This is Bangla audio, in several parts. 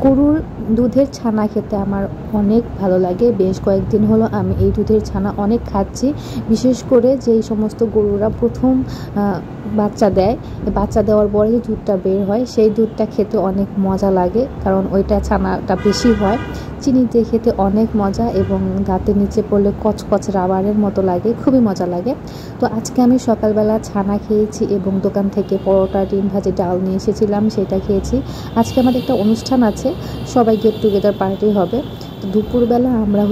গরুর দুধের ছানা খেতে আমার অনেক ভালো লাগে। বেশ কয়েকদিন হলো আমি এই দুধের ছানা অনেক খাচ্ছি। বিশেষ করে যেই সমস্ত গরুরা প্রথম বাচ্চা দেয়, বাচ্চা দেওয়ার পরে যে দুধটা বের হয় সেই দুধটা খেতে অনেক মজা লাগে, কারণ ওইটা ছানাটা বেশি হয়। চিনি দিয়ে খেতে অনেক মজা এবং দাঁতের নিচে পড়লে কচকচ রাবারের মতো লাগে, খুবই মজা লাগে। তো আজকে আমি সকালবেলা ছানা খেয়েছি এবং দোকান থেকে পরোটা, ডিম ভাজি, ডাল নিয়ে এসেছিলাম, সেটা খেয়েছি। আজকে আমাদের একটা অনুষ্ঠান আছে, সবাই গেট টুগেদার পার্টি হবে। তো দুপুরবেলা আমরা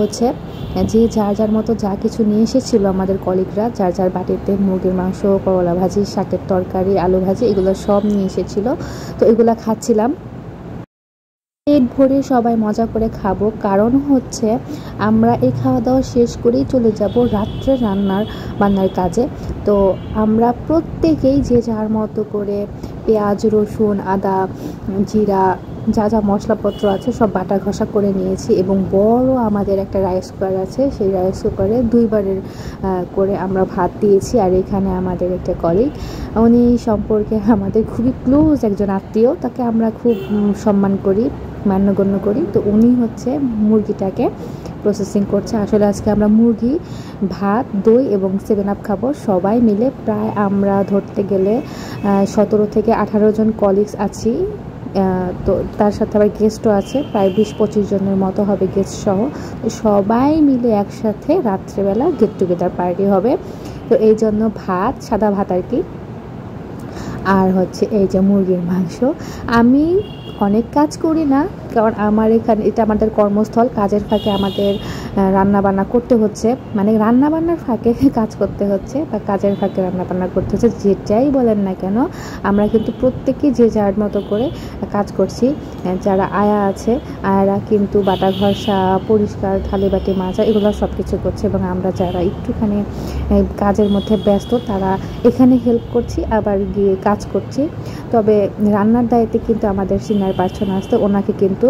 যে যার যার মতো যা কিছু নিয়ে এসেছিলো আমাদের কলিগরা, যার যার বাটিতে মুরগির মাংস, করলা ভাজি, শাকের তরকারি, আলু ভাজি, এগুলো সব নিয়ে এসেছিলো। তো এগুলো খাচ্ছিলাম। পেট ভরে সবাই মজা করে খাবো, কারণ আমরা এই খাওয়া দাওয়া শেষ করেই চলে যাব রাত্রে বান্নার কাজে। তো আমরা প্রত্যেকেই যে যার মতো করে পেঁয়াজ, রসুন, আদা, জিরা, যা যা মশলাপত্র আছে সব বাটা ঘষা করে নিয়েছি এবং বড় আমাদের একটা রাইস কুকার আছে, সেই রাইস কুকারে 2 বারের করে আমরা ভাত দিয়েছি। আর এখানে আমাদের একটা কলিগ, উনি সম্পর্কে আমাদের খুবই ক্লোজ একজন আত্মীয়, তাকে আমরা খুব সম্মান করি, মান্যগণ্য করি। তো উনি মুরগিটাকে প্রসেসিং করছে। আসলে আজকে আমরা মুরগি, ভাত, দই এবং 7 আপ খাবো সবাই মিলে। প্রায় আমরা ধরতে গেলে 17 থেকে 18 জন কলিগস আছি। তো তার সাথে আবার গেস্টও আছে, প্রায় 20-25 জনের মতো হবে গেস্ট সহ। সবাই মিলে একসাথে রাত্রেবেলা গেট টুগেদার পার্টি হবে। তো এই জন্য ভাত, সাদা ভাত আর কি, আর এই যে মুরগির মাংস। আমি অনেক কাজ করি না, কারণ আমার এখানে এটা আমাদের কর্মস্থল, কাজের ফাঁকে আমাদের রান্নাবান্না করতে হচ্ছে, মানে রান্নাবান্নার ফাঁকে কাজ করতে হচ্ছে বা কাজের ফাঁকে রান্নাবান্না করতে হচ্ছে, যেটাই বলেন না কেন। আমরা কিন্তু প্রত্যেকেই যে যার মতো করে কাজ করছি। যারা আয়া আছে, আয়ারা কিন্তু বাটা ঘষা, পরিষ্কার, থালি বাটি মাজা, এগুলো সব কিছু করছে, এবং আমরা যারা একটুখানি কাজের মধ্যে ব্যস্ত তারা এখানে হেল্প করছি, আবার গিয়ে কাজ করছি। তবে রান্নার দায়িত্বে কিন্তু আমাদের সিনিয়র পার্সন আসতে, ওনাকে কিন্তু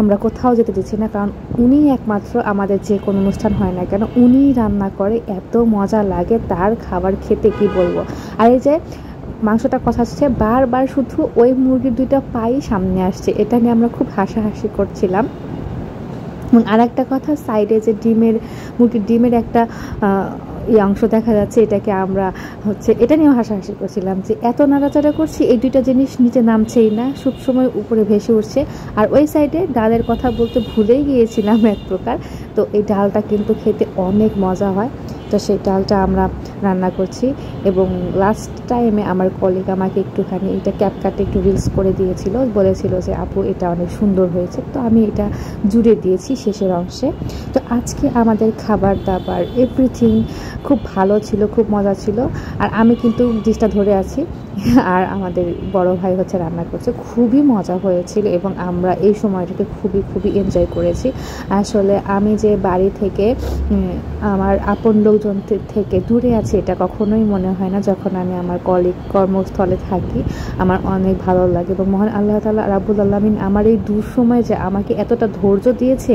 আমরা কোথাও যেতে দিচ্ছি না, কারণ উনি একমাত্র আমাদের যে কোনো অনুষ্ঠান হয় না কেন উনি রান্না করে, এত মজা লাগে তার খাবার খেতে, কি বলবো। আর এই যে মাংসটা কষাচ্ছে, বারবার শুধু ওই মুরগির 2টা পাই সামনে আসছে, এটা নিয়ে আমরা খুব হাসাহাসি করছিলাম। এবং আর একটা কথা, সাইডে যে মুরগির ডিমের একটা এই অংশ দেখা যাচ্ছে, এটাকে আমরা এটা নিয়েও হাসাহাসি করছিলাম যে এত নাড়াচাড়া করছি, এই 2টা জিনিস নিচে নামছেই না, সবসময় উপরে ভেসে উঠছে। আর ওই সাইডে ডালের কথা বলতে ভুলেই গিয়েছিলাম এক প্রকার। তো এই ডালটা কিন্তু খেতে অনেক মজা হয়। তো সেই ডালটা আমরা রান্না করছি, এবং লাস্ট টাইমে আমার কলিগ আমাকে একটুখানি এটা ক্যাপকাটে একটু রিলস করে দিয়েছিল, বলেছিল যে আপু এটা অনেক সুন্দর হয়েছে। তো আমি এটা জুড়ে দিয়েছি শেষের অংশে। তো আজকে আমাদের খাবার দাবার এভরিথিং খুব ভালো ছিল, খুব মজা ছিল। আর আমি কিন্তু ডিশটা ধরে আছি, আর আমাদের বড় ভাই রান্না করছে, খুবই মজা হয়েছিল এবং আমরা এই সময়টাকে খুবই খুবই এনজয় করেছি। আসলে আমি যে বাড়ি থেকে আমার আপন লোকজন থেকে দূরে আছি, এটা কখনোই মনে হয় না। যখন আমি আমার কর্মস্থলে থাকি আমার অনেক ভালো লাগে, এবং মহান আল্লাহ তাআলা রাব্বুল আলামিন আমার এই দুঃসময় যে আমাকে এতটা ধৈর্য দিয়েছে,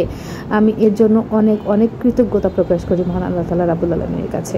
আমি এর জন্য অনেক অনেক কৃতজ্ঞতা প্রকাশ করি মহান আল্লাহ তাআলা রাব্বুল আলামিনের কাছে।